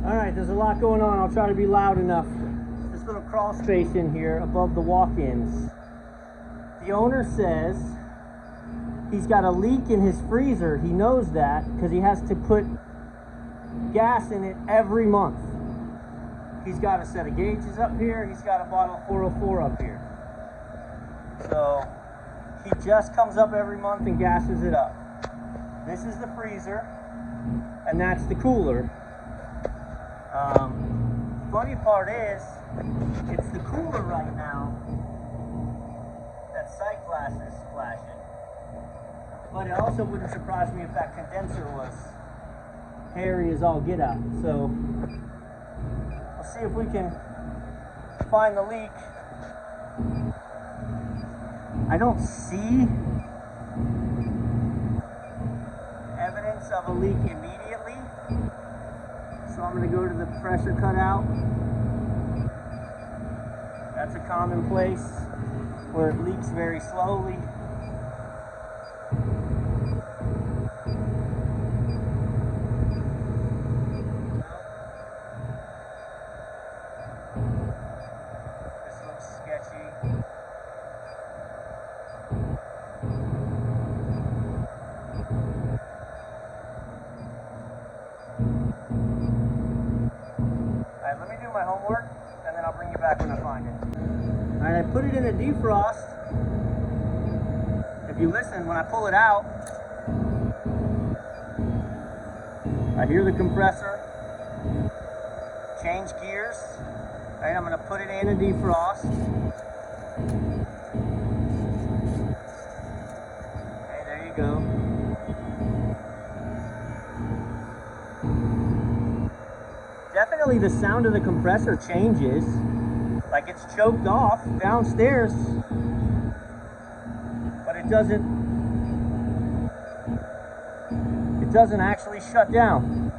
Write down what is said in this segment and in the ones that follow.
All right, there's a lot going on. I'll try to be loud enough. This little crawl space in here above the walk-ins. The owner says he's got a leak in his freezer. He knows that because he has to put gas in it every month. He's got a set of gauges up here. He's got a bottle of 404 up here. So he just comes up every month and gasses it up. This is the freezer, and that's the cooler. Funny part is, it's the cooler right now that sight glass is flashing. But it also wouldn't surprise me if that condenser was hairy as all get out. So we'll see if we can find the leak. I don't see evidence of a leak immediately. So I'm going to go to the pressure cutout. That's a common place where it leaks very slowly. This looks sketchy. Alright, let me do my homework and then I'll bring you back when I find it. Alright, I put it in a defrost. If you listen, when I pull it out, I hear the compressor change gears. Alright, I'm going to put it in a defrost. Okay, there you go. Definitely the sound of the compressor changes. Like it's choked off downstairs, but it doesn't actually shut down.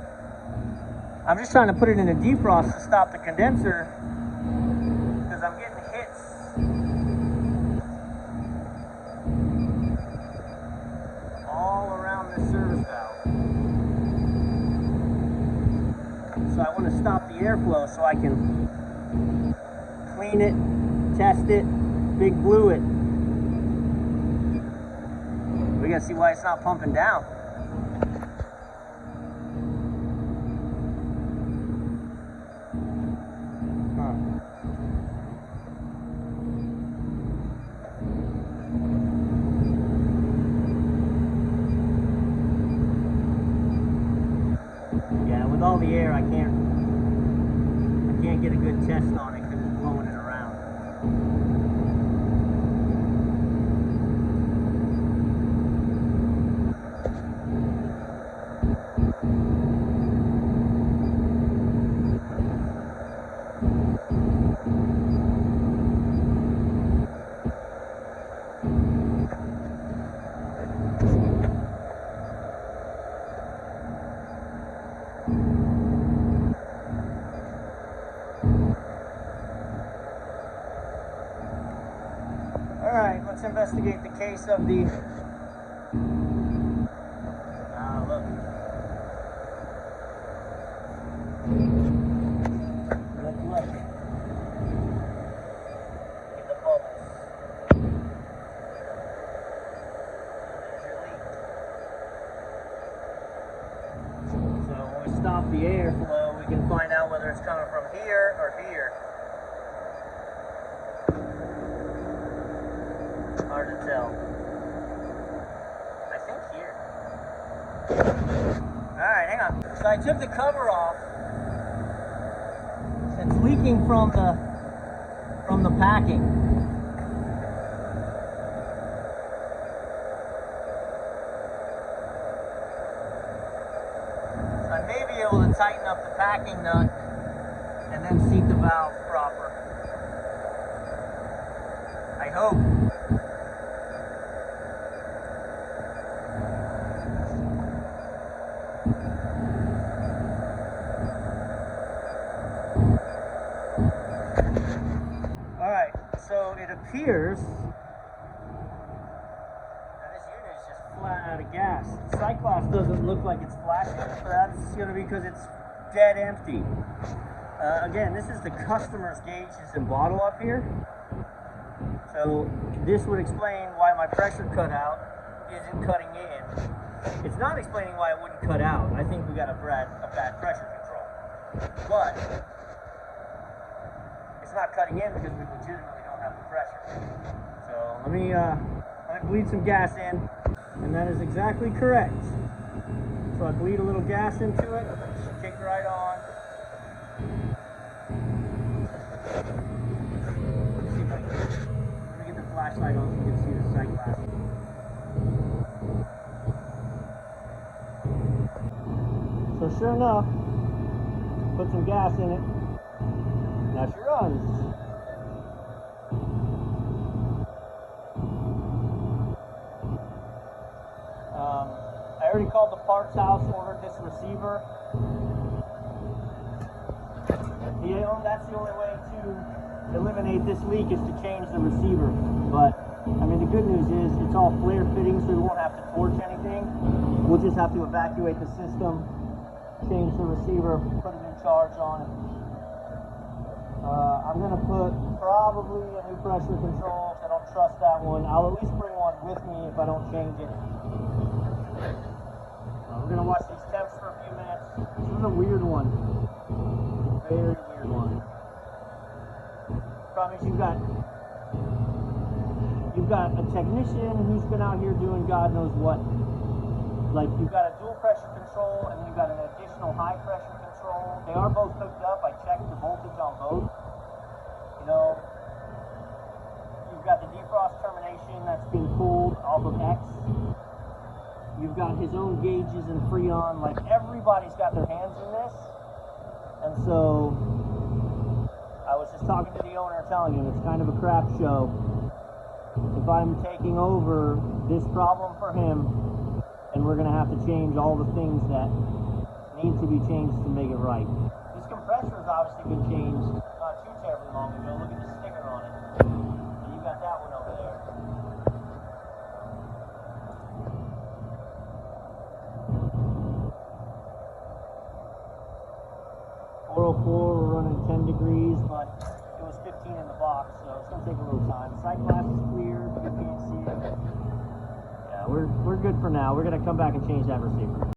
I'm just trying to put it in a defrost to stop the condenser because I'm getting hits. All around this service valve. So I want to stop the airflow so I can clean it, test it, big blue it. We gotta see why it's not pumping down. Yeah, with all the air, I can't get a good test on it because it's blowing it around. Alright, let's investigate the case of the... look. Look. Get the bubbles. There's your leak. So when we stop the airflow, we can find out whether it's coming from here or here. Hard to tell. I think here. Alright, hang on. So I took the cover off. It's leaking from the packing. So I may be able to tighten up the packing nut and then seat the valve proper. I hope. So it appears that this unit is just flat out of gas. Sight glass doesn't look like it's flashing, but that's going to be because it's dead empty. Again, this is the customer's gauges and bottle up here. So this would explain why my pressure cutout isn't cutting in. It's not explaining why it wouldn't cut out. I think we got a bad pressure control. But it's not cutting in because we legitimately don't have the pressure. So let me bleed some gas in, and that is exactly correct. So I bleed a little gas into it, kick right on. Let me get the flashlight on so you can see the sight glass. So sure enough, put some gas in it. Now she runs. I already called the parts house, ordered this receiver. That's the only way to eliminate this leak is to change the receiver. But I mean, the good news is it's all flare fitting, so we won't have to torch anything. We'll just have to evacuate the system, change the receiver, put a new charge on it. I'm going to put probably a new pressure control. I don't trust that one. I'll at least bring one with me if I don't change it. We're going to watch these temps for a few minutes. This is a weird one. Very weird one. Problem is you've got a technician who's been out here doing God knows what. Like, you've got a dual pressure control and then you've got an additional high pressure control. They are both hooked up. I checked the voltage on both. You know, you've got the defrost termination that's being pulled off of X. You've got his own gauges and Freon. Like, everybody's got their hands in this. And so I was just talking to the owner, telling him it's kind of a crap show. If I'm taking over this problem for him, and we're going to have to change all the things that need to be changed to make it right. This compressor has obviously been changed not too terribly long ago. Look at the sticker on it. And you got that one over there. We're running 10 degrees, but it was 15 in the box, so it's going to take a little time. Sight glass is clear, you can't see it. Yeah, we're good for now. We're going to come back and change that receiver.